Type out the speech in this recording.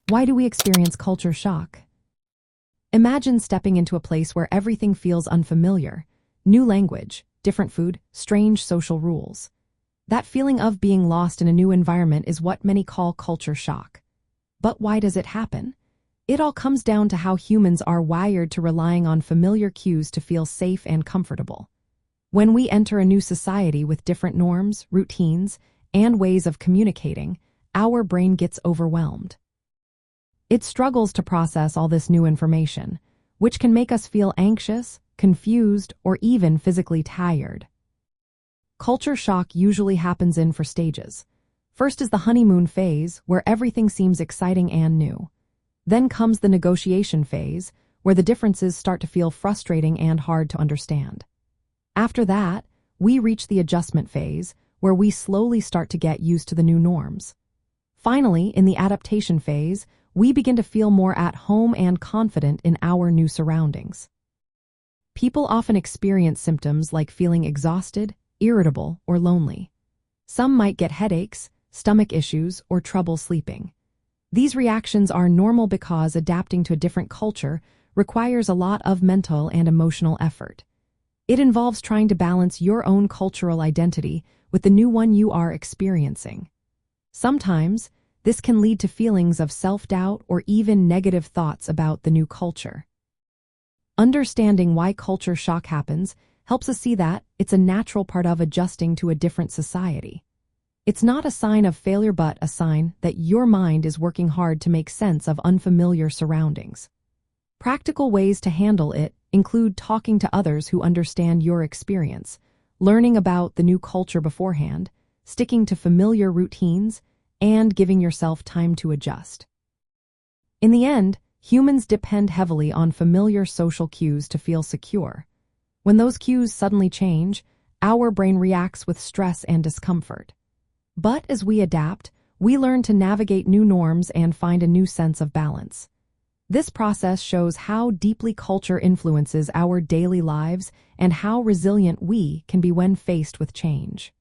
Why do we experience culture shock? Imagine stepping into a place where everything feels unfamiliar. New language, different food, strange social rules. That feeling of being lost in a new environment is what many call culture shock. But why does it happen? It all comes down to how humans are wired to relying on familiar cues to feel safe and comfortable. When we enter a new society with different norms, routines, and ways of communicating, our brain gets overwhelmed. It struggles to process all this new information, which can make us feel anxious, confused, or even physically tired. Culture shock usually happens in 4 stages. First is the honeymoon phase, where everything seems exciting and new. Then comes the negotiation phase, where the differences start to feel frustrating and hard to understand. After that, we reach the adjustment phase, where we slowly start to get used to the new norms. Finally, in the adaptation phase, we begin to feel more at home and confident in our new surroundings. People often experience symptoms like feeling exhausted, irritable, or lonely. Some might get headaches, stomach issues, or trouble sleeping. These reactions are normal because adapting to a different culture requires a lot of mental and emotional effort. It involves trying to balance your own cultural identity with the new one you are experiencing. Sometimes, this can lead to feelings of self-doubt or even negative thoughts about the new culture. Understanding why culture shock happens helps us see that it's a natural part of adjusting to a different society. It's not a sign of failure but a sign that your mind is working hard to make sense of unfamiliar surroundings. Practical ways to handle it include talking to others who understand your experience, learning about the new culture beforehand, sticking to familiar routines, and giving yourself time to adjust. In the end, humans depend heavily on familiar social cues to feel secure. When those cues suddenly change, our brain reacts with stress and discomfort. But as we adapt, we learn to navigate new norms and find a new sense of balance. This process shows how deeply culture influences our daily lives and how resilient we can be when faced with change.